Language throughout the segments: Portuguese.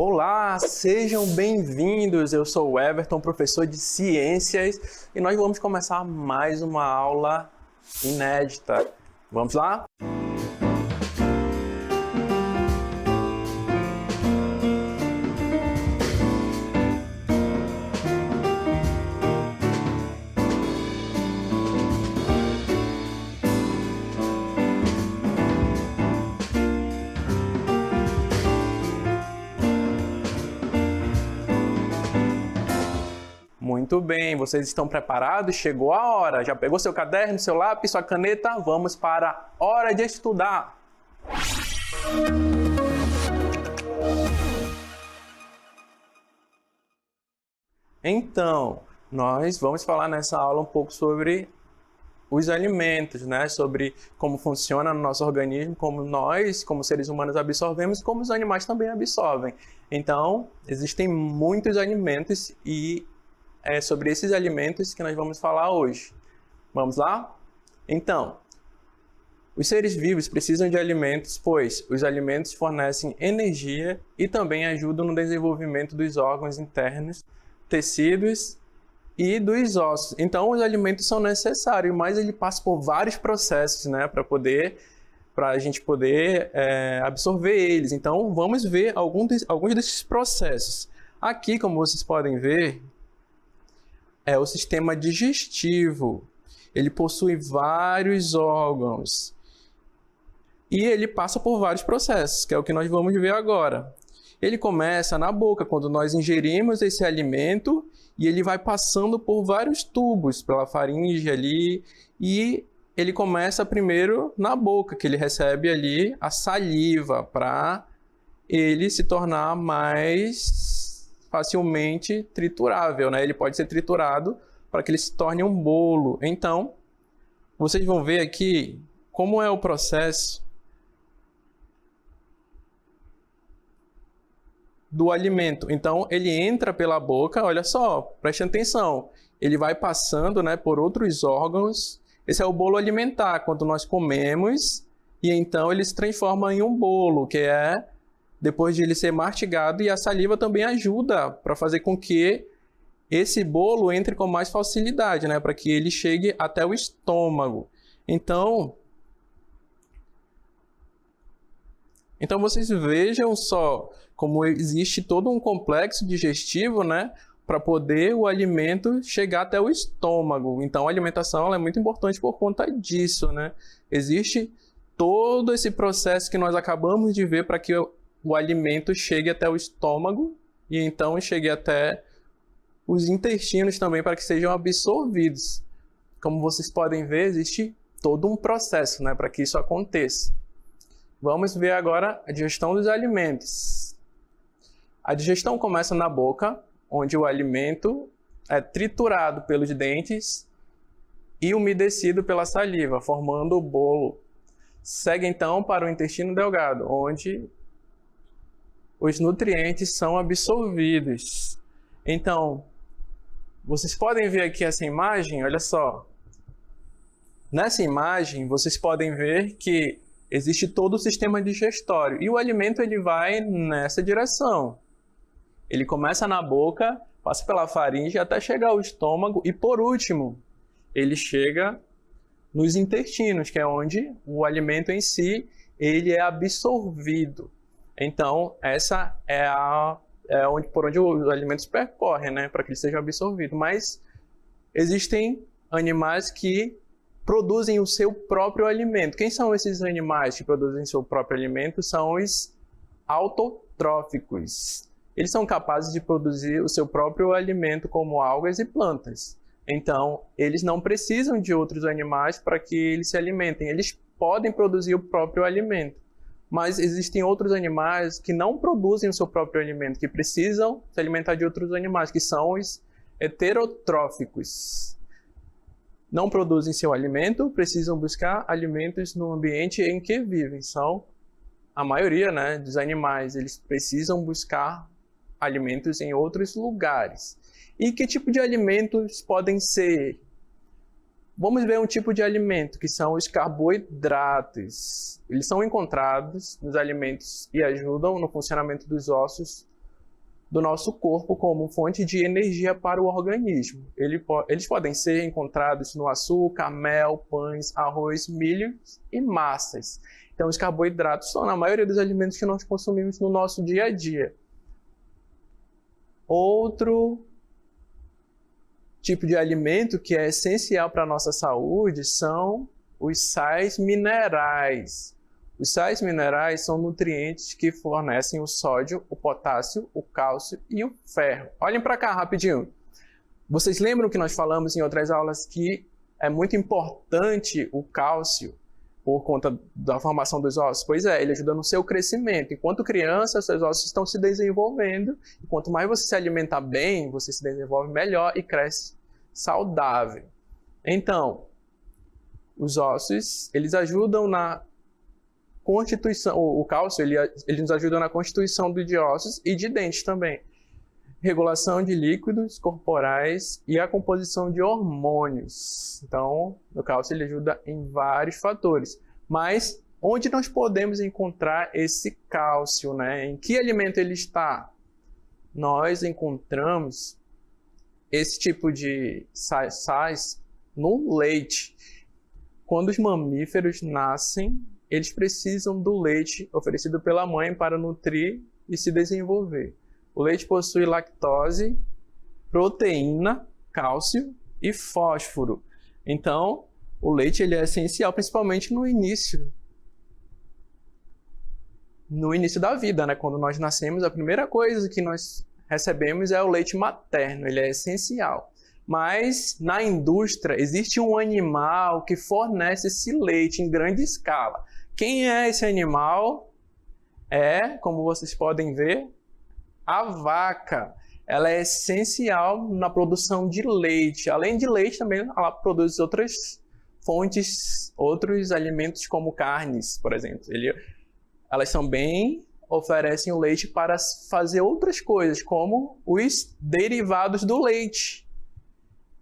Olá, sejam bem-vindos! Eu sou o Everton, professor de Ciências, e nós vamos começar mais uma aula inédita. Vamos lá? Muito bem, vocês estão preparados? Chegou a hora. Já pegou seu caderno, seu lápis, sua caneta? Vamos para a hora de estudar. Então, nós vamos falar nessa aula um pouco sobre os alimentos, né? Sobre como funciona no nosso organismo, como nós, como seres humanos, absorvemos e como os animais também absorvem. Então, existem muitos alimentos e é sobre esses alimentos que nós vamos falar hoje. Vamos lá? Então, os seres vivos precisam de alimentos, pois os alimentos fornecem energia e também ajudam no desenvolvimento dos órgãos internos, tecidos e dos ossos. Então, os alimentos são necessários, mas ele passa por vários processos, né, para a gente poder absorver eles. Então, vamos ver alguns desses processos. Aqui, como vocês podem ver, é o sistema digestivo. Ele possui vários órgãos e ele passa por vários processos, que é o que nós vamos ver agora. Ele começa na boca, quando nós ingerimos esse alimento, e ele vai passando por vários tubos, pela faringe ali, e ele começa primeiro na boca, que ele recebe ali a saliva, para ele se tornar mais facilmente triturável, né? Ele pode ser triturado para que ele se torne um bolo. Então, vocês vão ver aqui como é o processo do alimento. Então, ele entra pela boca, olha só, preste atenção. Ele vai passando, né, por outros órgãos. Esse é o bolo alimentar, quando nós comemos, e então ele se transforma em um bolo, que é depois de ele ser mastigado, e a saliva também ajuda para fazer com que esse bolo entre com mais facilidade, né? Para que ele chegue até o estômago. Então vocês vejam só como existe todo um complexo digestivo, né? Para poder o alimento chegar até o estômago. Então a alimentação ela é muito importante por conta disso, né? Existe todo esse processo que nós acabamos de ver para que o alimento chegue até o estômago e então chegue até os intestinos também para que sejam absorvidos. Como vocês podem ver, existe todo um processo, né, para que isso aconteça. Vamos ver agora a digestão dos alimentos. A digestão começa na boca, onde o alimento é triturado pelos dentes e umedecido pela saliva, formando o bolo. Segue então para o intestino delgado, onde os nutrientes são absorvidos. Então, vocês podem ver aqui essa imagem, olha só. Nessa imagem, vocês podem ver que existe todo o sistema digestório e o alimento ele vai nessa direção. Ele começa na boca, passa pela faringe até chegar ao estômago e, por último, ele chega nos intestinos, que é onde o alimento em si ele é absorvido. Então, essa é por onde os alimentos percorrem, né, para que eles sejam absorvidos. Mas existem animais que produzem o seu próprio alimento. Quem são esses animais que produzem seu próprio alimento? São os autotróficos. Eles são capazes de produzir o seu próprio alimento, como algas e plantas. Então, eles não precisam de outros animais para que eles se alimentem. Eles podem produzir o próprio alimento. Mas existem outros animais que não produzem o seu próprio alimento, que precisam se alimentar de outros animais, que são os heterotróficos. Não produzem seu alimento, precisam buscar alimentos no ambiente em que vivem. São a maioria, né, dos animais, eles precisam buscar alimentos em outros lugares. E que tipo de alimentos podem ser? Vamos ver um tipo de alimento, que são os carboidratos. Eles são encontrados nos alimentos e ajudam no funcionamento dos ossos, do nosso corpo como fonte de energia para o organismo. Eles podem ser encontrados no açúcar, mel, pães, arroz, milho e massas. Então, os carboidratos são na maioria dos alimentos que nós consumimos no nosso dia a dia. Outro tipo de alimento que é essencial para a nossa saúde são os sais minerais. Os sais minerais são nutrientes que fornecem o sódio, o potássio, o cálcio e o ferro. Olhem para cá rapidinho. Vocês lembram que nós falamos em outras aulas que é muito importante o cálcio por conta da formação dos ossos? Pois é, ele ajuda no seu crescimento. Enquanto criança, seus ossos estão se desenvolvendo. E quanto mais você se alimentar bem, você se desenvolve melhor e cresce saudável. Então, os ossos, eles ajudam na constituição, o cálcio, ele nos ajuda na constituição de ossos e de dentes também. Regulação de líquidos corporais e a composição de hormônios. Então, o cálcio ele ajuda em vários fatores. Mas onde nós podemos encontrar esse cálcio, né? Em que alimento ele está? Nós encontramos esse tipo de sais no leite. Quando os mamíferos nascem, eles precisam do leite oferecido pela mãe para nutrir e se desenvolver. O leite possui lactose, proteína, cálcio e fósforo. Então, o leite ele é essencial, principalmente no início da vida, né? Quando nós nascemos, a primeira coisa que nós recebemos é o leite materno, ele é essencial. Mas na indústria existe um animal que fornece esse leite em grande escala. Quem é esse animal? É, como vocês podem ver, a vaca. Ela é essencial na produção de leite. Além de leite, também ela produz outras fontes, outros alimentos como carnes, por exemplo. Elas também oferecem o leite para fazer outras coisas, como os derivados do leite.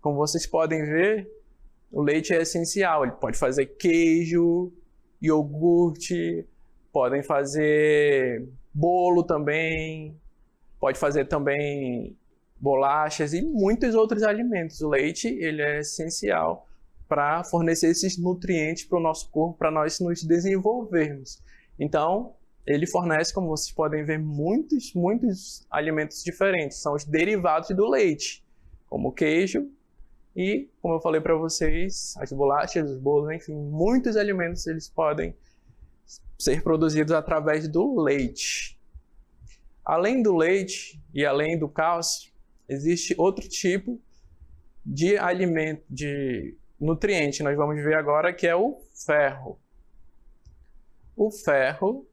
Como vocês podem ver, o leite é essencial. Ele pode fazer queijo, iogurte, podem fazer bolo também, pode fazer também bolachas e muitos outros alimentos. O leite ele é essencial para fornecer esses nutrientes para o nosso corpo, para nós nos desenvolvermos. Então, ele fornece, como vocês podem ver, muitos alimentos diferentes. São os derivados do leite, como o queijo e, como eu falei para vocês, as bolachas, os bolos, enfim, muitos alimentos eles podem ser produzidos através do leite. Além do leite e além do cálcio, existe outro tipo de alimento, de nutriente, nós vamos ver agora, que é o ferro. O ferro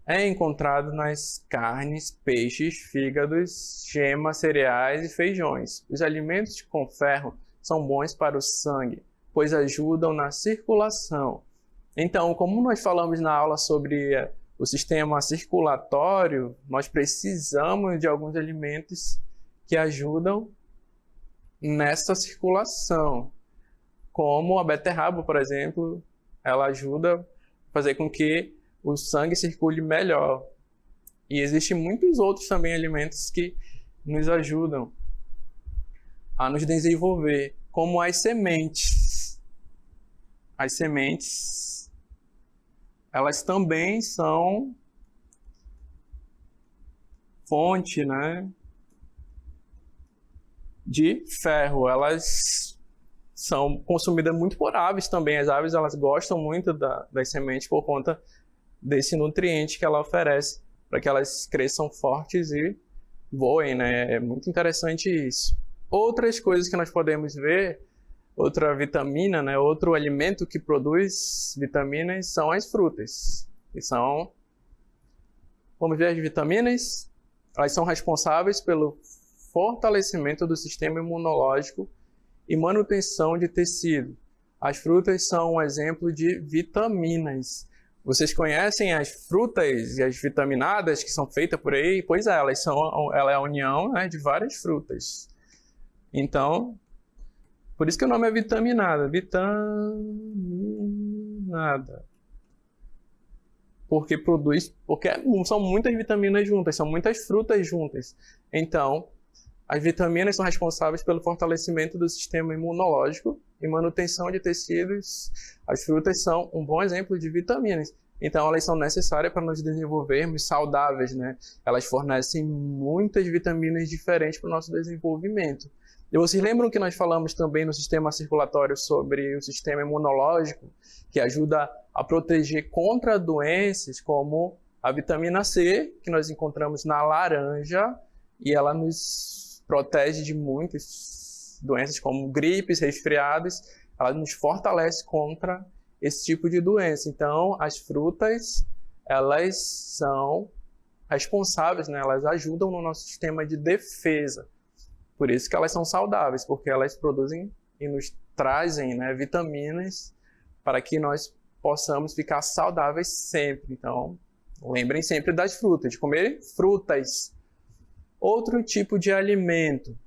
é encontrado nas carnes, peixes, fígados, gemas, cereais e feijões. Os alimentos com ferro são bons para o sangue, pois ajudam na circulação. Então, como nós falamos na aula sobre o sistema circulatório, nós precisamos de alguns alimentos que ajudam nessa circulação, como a beterraba, por exemplo, ela ajuda a fazer com que o sangue circule melhor. E existem muitos outros também alimentos que nos ajudam a nos desenvolver, como as sementes. As sementes, elas também são fonte, né, de ferro. Elas são consumidas muito por aves também. As aves elas gostam muito das sementes por conta desse nutriente que ela oferece para que elas cresçam fortes e voem, né? É muito interessante isso. Outras coisas que nós podemos ver, outra vitamina, né? Outro alimento que produz vitaminas são as frutas. Vamos ver as vitaminas. Elas são responsáveis pelo fortalecimento do sistema imunológico e manutenção de tecido. As frutas são um exemplo de vitaminas. Vocês conhecem as frutas e as vitaminadas que são feitas por aí? Pois é, ela é a união, né, de várias frutas. Então, por isso que o nome é vitaminada. Vitaminada. porque são muitas vitaminas juntas, são muitas frutas juntas. Então, as vitaminas são responsáveis pelo fortalecimento do sistema imunológico e manutenção de tecidos. As frutas são um bom exemplo de vitaminas. Então, elas são necessárias para nos desenvolvermos saudáveis, né? Elas fornecem muitas vitaminas diferentes para o nosso desenvolvimento. E vocês lembram que nós falamos também no sistema circulatório sobre o sistema imunológico, que ajuda a proteger contra doenças como a vitamina C, que nós encontramos na laranja, e ela nos protege de muitas doenças como gripes, resfriados, ela nos fortalece contra esse tipo de doença. Então, as frutas, elas são responsáveis, né? Elas ajudam no nosso sistema de defesa. Por isso que elas são saudáveis, porque elas produzem e nos trazem, né, vitaminas para que nós possamos ficar saudáveis sempre. Então, lembrem sempre das frutas, de comer frutas. Outro tipo de alimento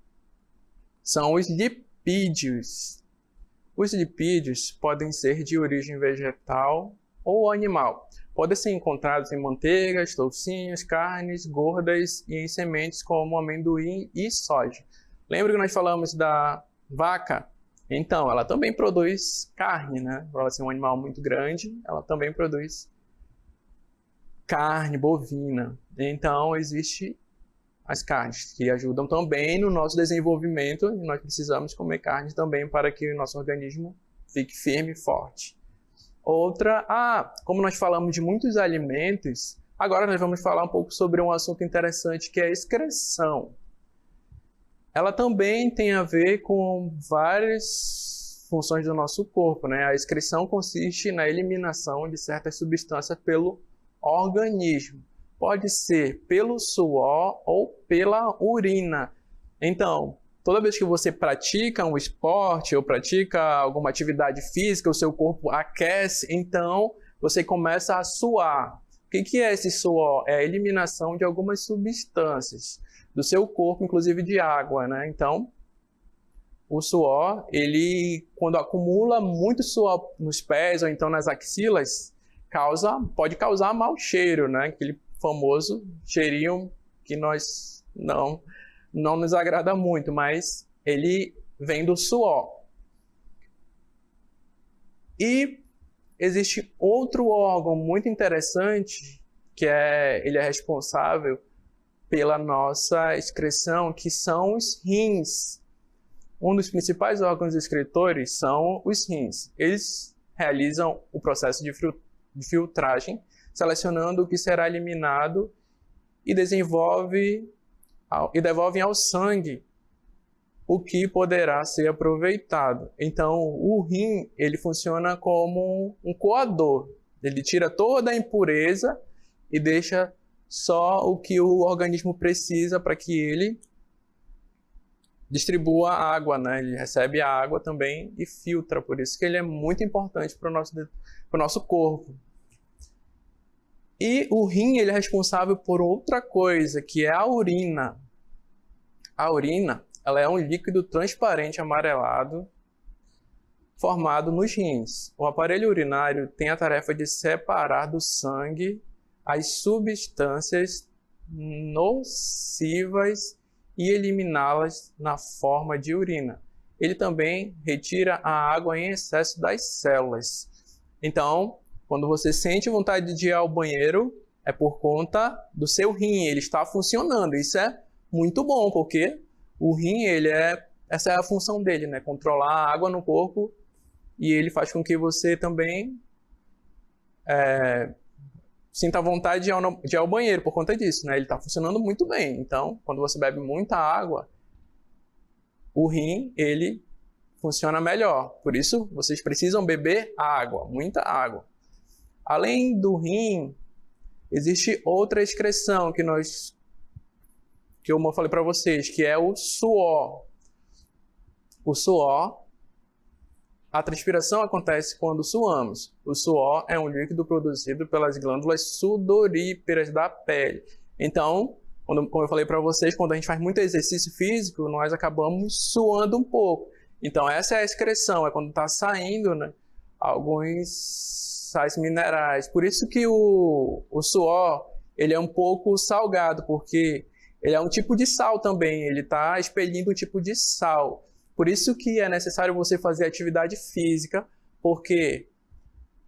são os lipídios. Os lipídios podem ser de origem vegetal ou animal. Podem ser encontrados em manteigas, toucinhos, carnes gordas e em sementes como amendoim e soja. Lembra que nós falamos da vaca? Então, ela também produz carne, né? Por ela ser um animal muito grande, ela também produz carne bovina. Então, existe as carnes que ajudam também no nosso desenvolvimento e nós precisamos comer carne também para que o nosso organismo fique firme e forte. Outra, como nós falamos de muitos alimentos, agora nós vamos falar um pouco sobre um assunto interessante que é a excreção. Ela também tem a ver com várias funções do nosso corpo, né? A excreção consiste na eliminação de certas substâncias pelo organismo. Pode ser pelo suor ou pela urina. Então, toda vez que você pratica um esporte ou pratica alguma atividade física, o seu corpo aquece, então você começa a suar. O que é esse suor? É a eliminação de algumas substâncias do seu corpo, inclusive de água, né? Então, o suor, ele, quando acumula muito suor nos pés ou então nas axilas, pode causar mau cheiro, né? Aquele famoso cheirinho que nós não nos agrada muito, mas ele vem do suor. E existe outro órgão muito interessante que ele é responsável pela nossa excreção, que são os rins. Um dos principais órgãos excretores são os rins. Eles realizam o processo de filtragem, selecionando o que será eliminado e devolvem ao sangue o que poderá ser aproveitado. Então, o rim, ele funciona como um coador. Ele tira toda a impureza e deixa só o que o organismo precisa para que ele distribua a água, né? Ele recebe a água também e filtra, por isso que ele é muito importante para o nosso corpo. E o rim, ele é responsável por outra coisa, que é a urina. A urina, ela é um líquido transparente amarelado formado nos rins. O aparelho urinário tem a tarefa de separar do sangue as substâncias nocivas e eliminá-las na forma de urina. Ele também retira a água em excesso das células. Então, quando você sente vontade de ir ao banheiro, é por conta do seu rim, ele está funcionando. Isso é muito bom, porque o rim, essa é a função dele, né? Controlar a água no corpo, e ele faz com que você também sinta vontade de ir ao banheiro por conta disso, né? Ele está funcionando muito bem. Então, quando você bebe muita água, o rim, ele funciona melhor. Por isso, vocês precisam beber água, muita água. Além do rim, existe outra excreção que eu falei para vocês, que é o suor. O suor, a transpiração acontece quando suamos. O suor é um líquido produzido pelas glândulas sudoríparas da pele. Então, como eu falei para vocês, quando a gente faz muito exercício físico, nós acabamos suando um pouco. Então, essa é a excreção, é quando está saindo, né, alguns sais minerais. Por isso que o suor, ele é um pouco salgado, porque ele é um tipo de sal também, ele está expelindo um tipo de sal. Por isso que é necessário você fazer atividade física, porque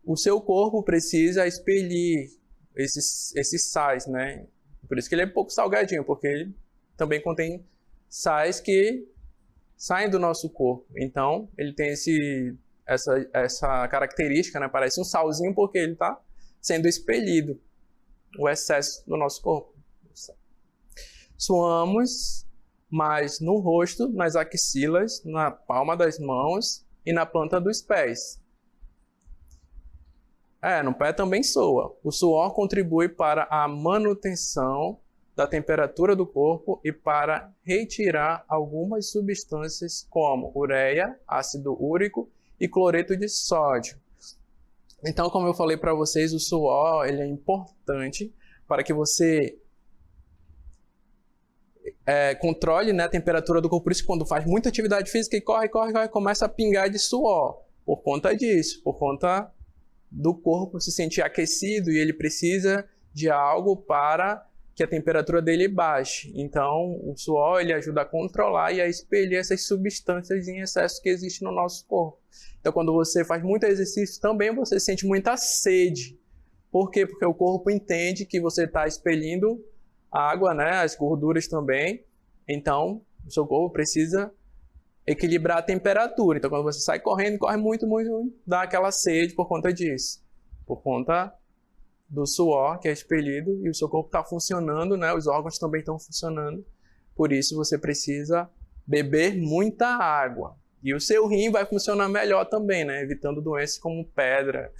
o seu corpo precisa expelir esses sais, né? Por isso que ele é um pouco salgadinho, porque ele também contém sais que saem do nosso corpo. Então, ele tem essa característica, né? Parece um salzinho porque ele está sendo expelido, o excesso do nosso corpo. Suamos mais no rosto, nas axilas, na palma das mãos e na planta dos pés. No pé também soa. O suor contribui para a manutenção da temperatura do corpo e para retirar algumas substâncias como ureia, ácido úrico e cloreto de sódio. Então, como eu falei para vocês, o suor ele é importante para que você controle, né, a temperatura do corpo. Por isso, quando faz muita atividade física e corre, começa a pingar de suor. Por conta disso, por conta do corpo se sentir aquecido e ele precisa de algo para que a temperatura dele baixe. Então, o suor ele ajuda a controlar e a expelir essas substâncias em excesso que existem no nosso corpo. Então, quando você faz muito exercício, também você sente muita sede. Por quê? Porque o corpo entende que você está expelindo água, né? As gorduras também. Então, o seu corpo precisa equilibrar a temperatura. Então, quando você sai correndo, corre muito, dá aquela sede por conta disso. Por conta do suor que é expelido e o seu corpo está funcionando, né? Os órgãos também estão funcionando. Por isso, você precisa beber muita água. E o seu rim vai funcionar melhor também, né? Evitando doenças como pedra,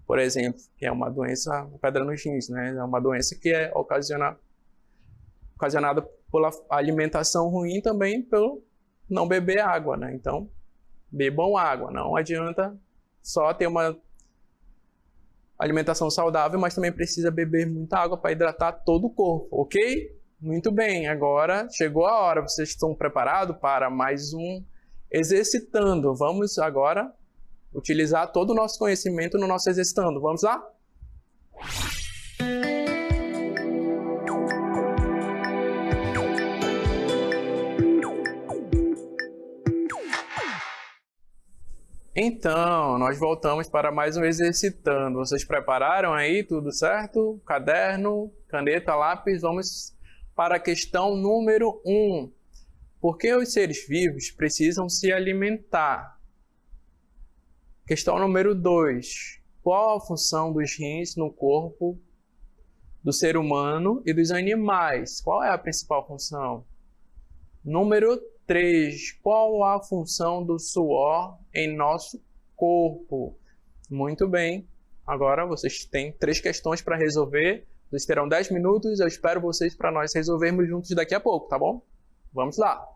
por exemplo, que é uma doença, pedra nos rins, né? É uma doença que é ocasionada pela alimentação ruim também pelo não beber água, né? Então, bebam água. Não adianta só ter uma alimentação saudável, mas também precisa beber muita água para hidratar todo o corpo, ok? Muito bem, agora chegou a hora. Vocês estão preparados para mais um Exercitando? Vamos agora utilizar todo o nosso conhecimento no nosso Exercitando. Vamos lá? Então, nós voltamos para mais um Exercitando. Vocês prepararam aí? Tudo certo? Caderno, caneta, lápis. Vamos para a questão número 1. Por que os seres vivos precisam se alimentar? Questão número 2. Qual a função dos rins no corpo do ser humano e dos animais? Qual é a principal função? Número 3. Qual a função do suor em nosso corpo? Muito bem. Agora vocês têm 3 questões para resolver. Vocês terão 10 minutos. Eu espero vocês para nós resolvermos juntos daqui a pouco, tá bom? Vamos lá.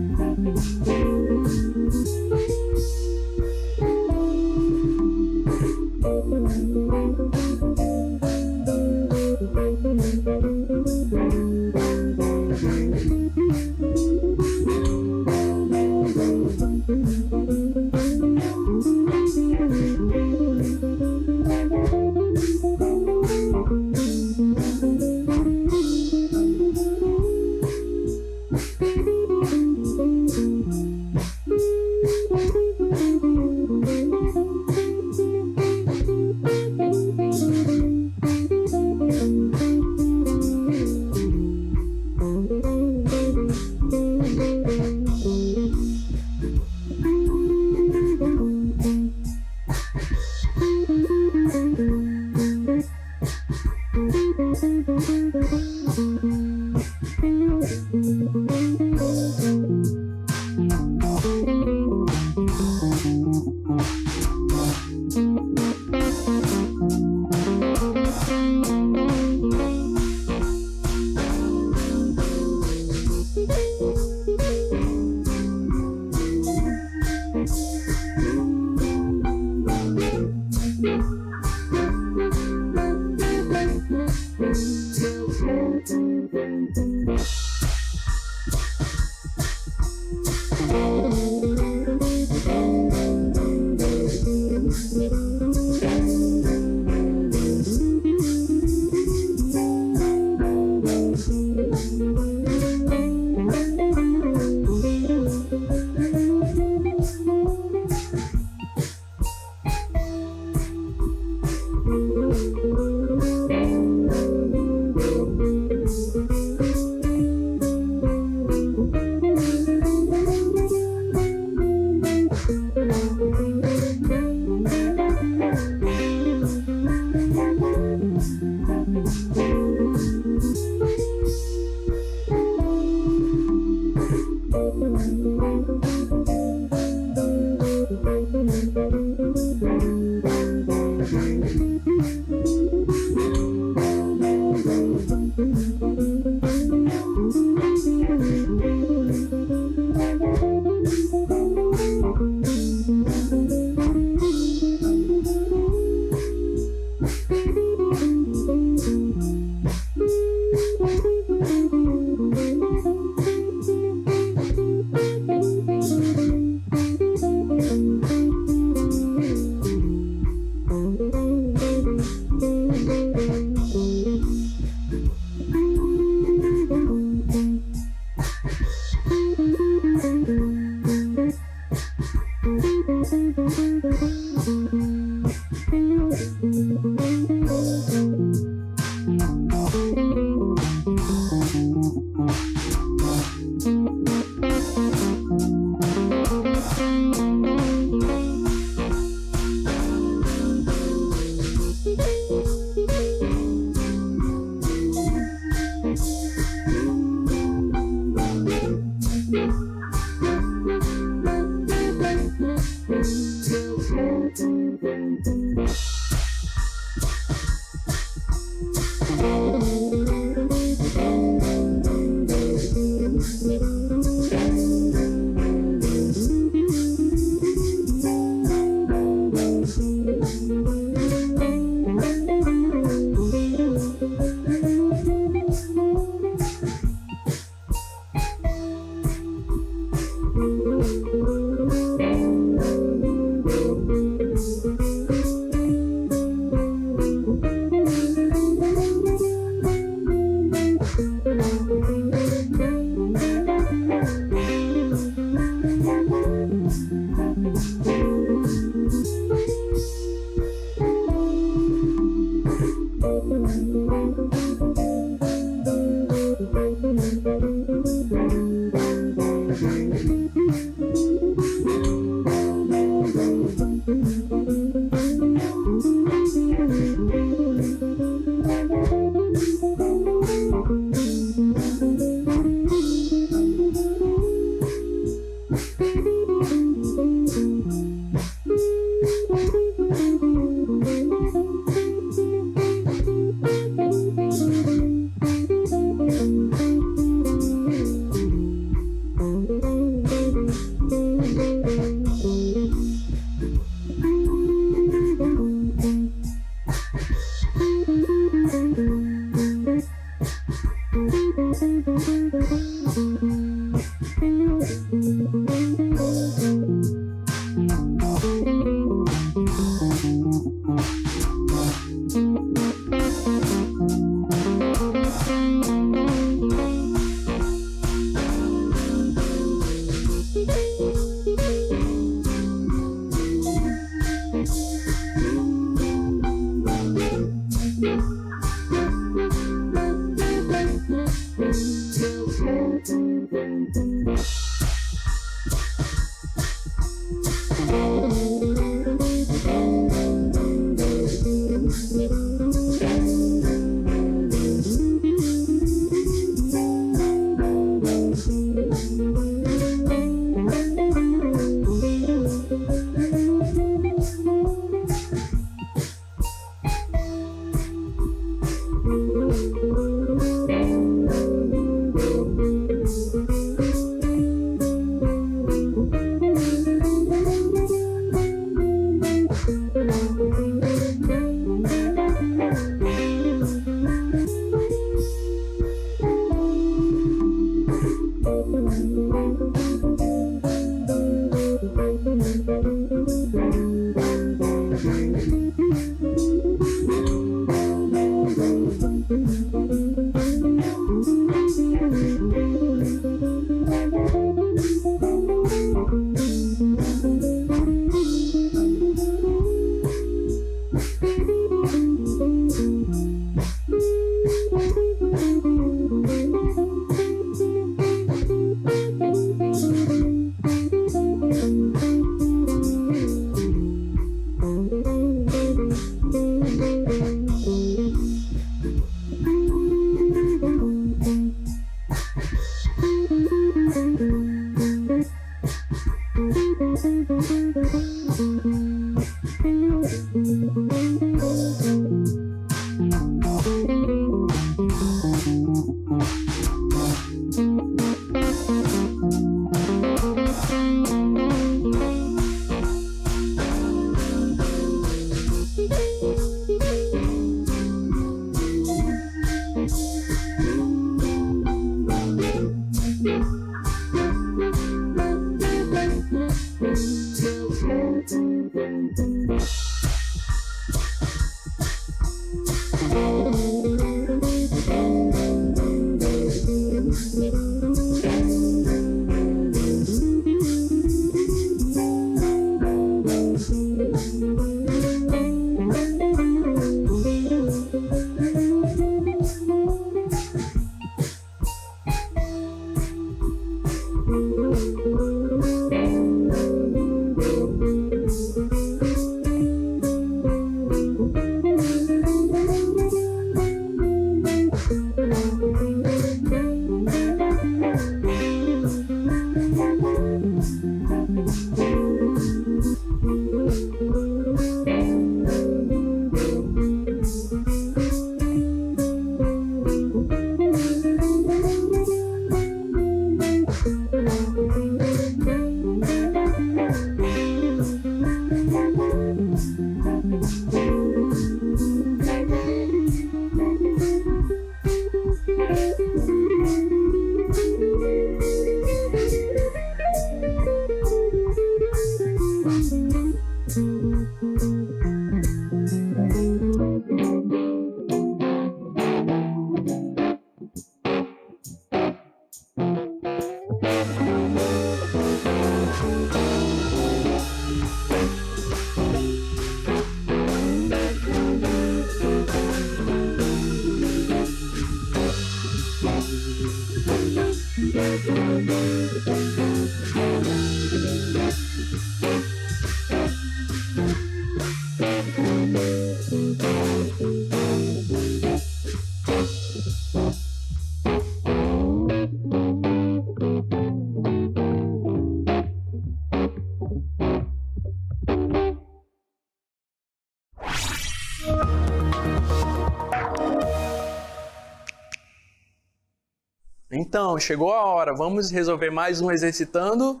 Então, chegou a hora, vamos resolver mais um exercitando.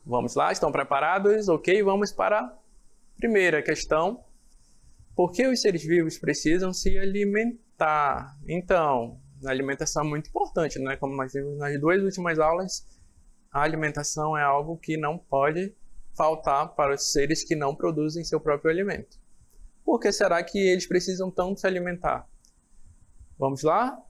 Vamos lá, estão preparados? Ok, vamos para a primeira questão. Por que os seres vivos precisam se alimentar? Então, a alimentação é muito importante, né? Como nós vimos nas duas últimas aulas, a alimentação é algo que não pode faltar para os seres que não produzem seu próprio alimento. Por que será que eles precisam tanto se alimentar? Vamos lá?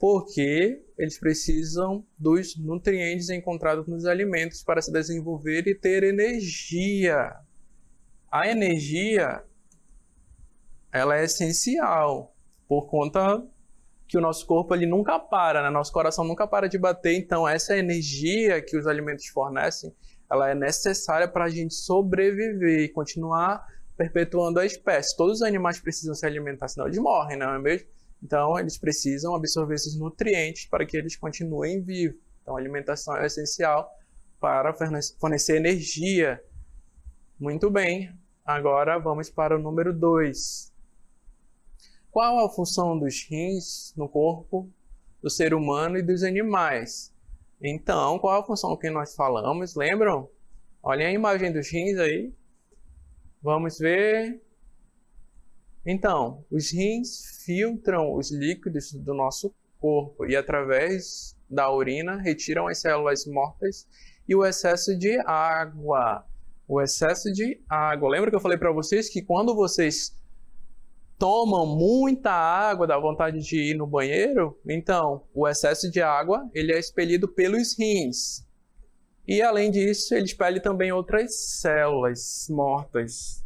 Porque eles precisam dos nutrientes encontrados nos alimentos para se desenvolver e ter energia. A energia, ela é essencial, por conta que o nosso corpo ele nunca para, né? Nosso coração nunca para de bater, então essa energia que os alimentos fornecem, ela é necessária para a gente sobreviver e continuar perpetuando a espécie. Todos os animais precisam se alimentar, senão eles morrem, não é mesmo? Então, eles precisam absorver esses nutrientes para que eles continuem vivos. Então, a alimentação é essencial para fornecer energia. Muito bem, agora vamos para o número 2. Qual a função dos rins no corpo do ser humano e dos animais? Então, qual a função que nós falamos? Lembram? Olhem a imagem dos rins aí. Vamos ver. Então, os rins filtram os líquidos do nosso corpo e, através da urina, retiram as células mortas e o excesso de água. O excesso de água. Lembra que eu falei para vocês que quando vocês tomam muita água, dá vontade de ir no banheiro? Então, o excesso de água ele é expelido pelos rins. E, além disso, ele expele também outras células mortas.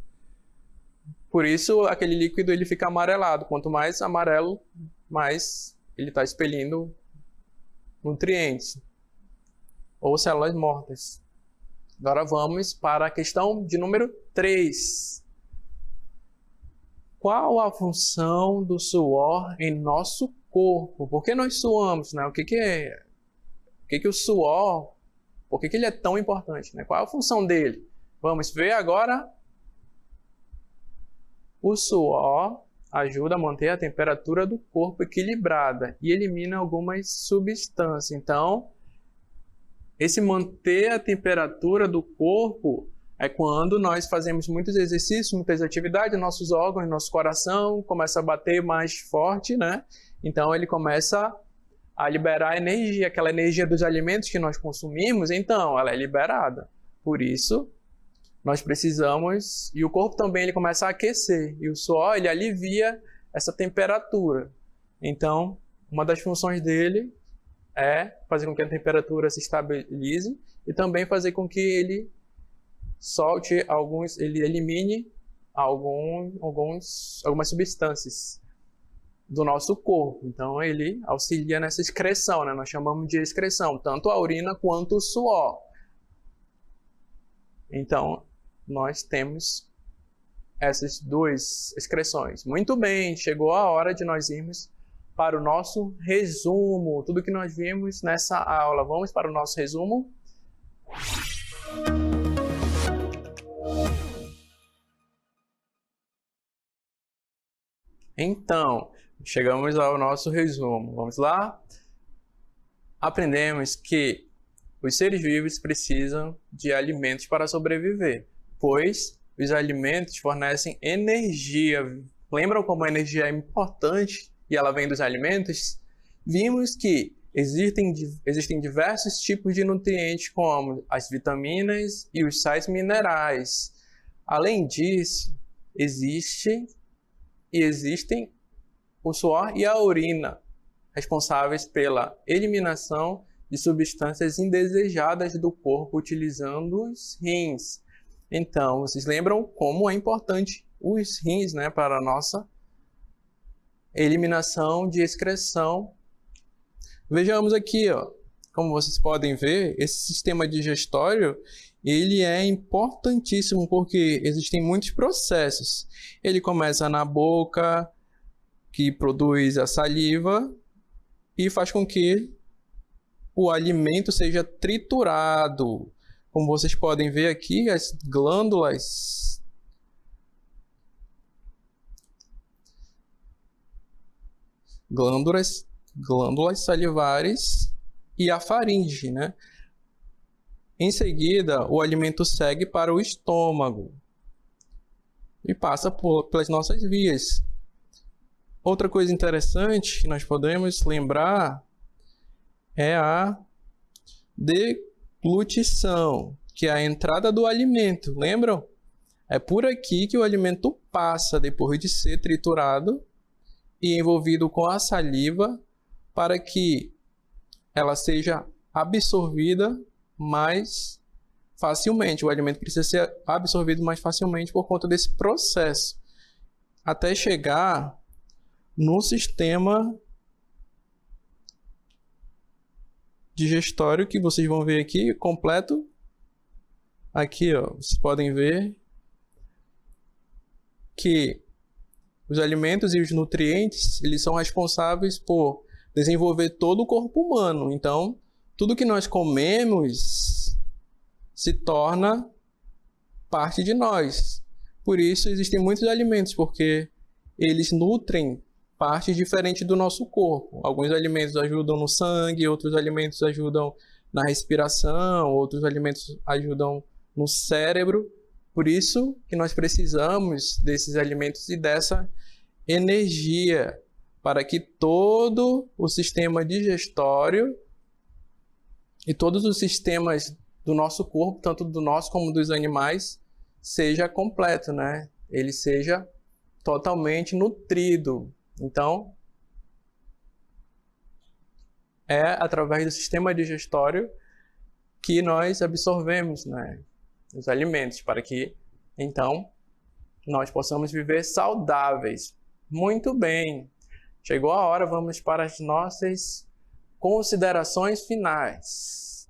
Por isso, aquele líquido ele fica amarelado. Quanto mais amarelo, mais ele está expelindo nutrientes ou células mortas. Agora vamos para a questão de número 3. Qual a função do suor em nosso corpo? Por que nós suamos, né? O que o suor, por que ele é tão importante, né? Qual a função dele? Vamos ver agora. O suor ajuda a manter a temperatura do corpo equilibrada e elimina algumas substâncias. Então, esse manter a temperatura do corpo é quando nós fazemos muitos exercícios, muitas atividades, nossos órgãos, nosso coração começa a bater mais forte, né? Então, ele começa a liberar energia, aquela energia dos alimentos que nós consumimos, então, ela é liberada. Por isso, nós precisamos, e o corpo também ele começa a aquecer, e o suor ele alivia essa temperatura. Então, uma das funções dele é fazer com que a temperatura se estabilize e também fazer com que ele ele elimine algumas substâncias do nosso corpo. Então, ele auxilia nessa excreção, né? Nós chamamos de excreção, tanto a urina quanto o suor. Então, nós temos essas duas excreções. Muito bem, chegou a hora de nós irmos para o nosso resumo. Tudo que nós vimos nessa aula. Vamos para o nosso resumo? Então, chegamos ao nosso resumo. Vamos lá? Aprendemos que os seres vivos precisam de alimentos para sobreviver, pois os alimentos fornecem energia. Lembram como a energia é importante e ela vem dos alimentos? Vimos que existem diversos tipos de nutrientes, como as vitaminas e os sais minerais. Além disso, existem o suor e a urina, responsáveis pela eliminação de substâncias indesejadas do corpo utilizando os rins. Então, vocês lembram como é importante os rins, né, para a nossa eliminação de excreção. Vejamos aqui, ó, como vocês podem ver, esse sistema digestório ele é importantíssimo porque existem muitos processos. Ele começa na boca, que produz a saliva e faz com que o alimento seja triturado. Como vocês podem ver aqui, as glândulas salivares e a faringe, né? Em seguida, o alimento segue para o estômago e passa pelas nossas vias. Outra coisa interessante que nós podemos lembrar é a deglutição, que é a entrada do alimento. Lembram? É por aqui que o alimento passa depois de ser triturado e envolvido com a saliva para que ela seja absorvida mais facilmente. O alimento precisa ser absorvido mais facilmente por conta desse processo, até chegar no sistema digestório que vocês vão ver aqui, completo. Aqui, ó, vocês podem ver que os alimentos e os nutrientes, eles são responsáveis por desenvolver todo o corpo humano. Então, tudo que nós comemos se torna parte de nós. Por isso, existem muitos alimentos, porque eles nutrem partes diferentes do nosso corpo. Alguns alimentos ajudam no sangue, outros alimentos ajudam na respiração, outros alimentos ajudam no cérebro. Por isso que nós precisamos desses alimentos e dessa energia para que todo o sistema digestório e todos os sistemas do nosso corpo, tanto do nosso como dos animais, seja completo, né? Ele seja totalmente nutrido. Então, é através do sistema digestório que nós absorvemos, né, os alimentos, para que, então, nós possamos viver saudáveis. Muito bem, chegou a hora, vamos para as nossas considerações finais.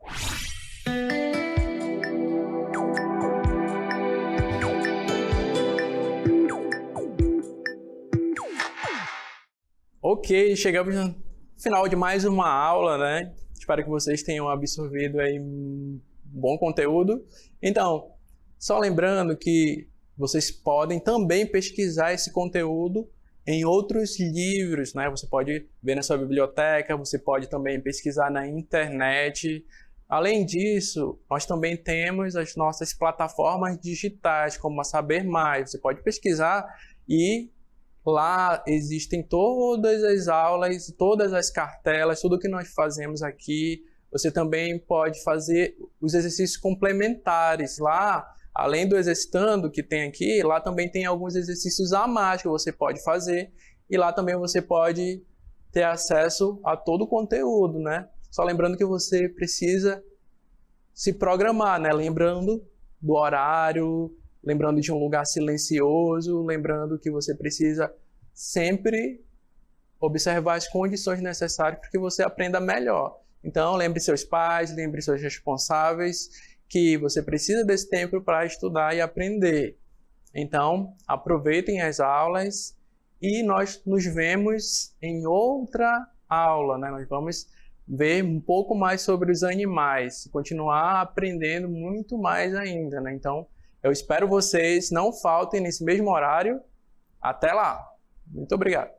Ok, chegamos no final de mais uma aula, né? Espero que vocês tenham absorvido aí um bom conteúdo. Então, só lembrando que vocês podem também pesquisar esse conteúdo em outros livros, né? Você pode ver na sua biblioteca, você pode também pesquisar na internet. Além disso, nós também temos as nossas plataformas digitais, como a Saber Mais. Você pode pesquisar e lá existem todas as aulas, todas as cartelas, tudo que nós fazemos aqui. Você também pode fazer os exercícios complementares lá, além do exercitando que tem aqui, lá também tem alguns exercícios a mais que você pode fazer e lá também você pode ter acesso a todo o conteúdo, né? Só lembrando que você precisa se programar, né? Lembrando do horário, lembrando de um lugar silencioso, lembrando que você precisa sempre observar as condições necessárias para que você aprenda melhor. Então, lembre seus pais, lembre seus responsáveis, que você precisa desse tempo para estudar e aprender. Então, aproveitem as aulas e nós nos vemos em outra aula, né? Nós vamos ver um pouco mais sobre os animais, continuar aprendendo muito mais ainda, né? Então, eu espero vocês, não faltem nesse mesmo horário. Até lá! Muito obrigado!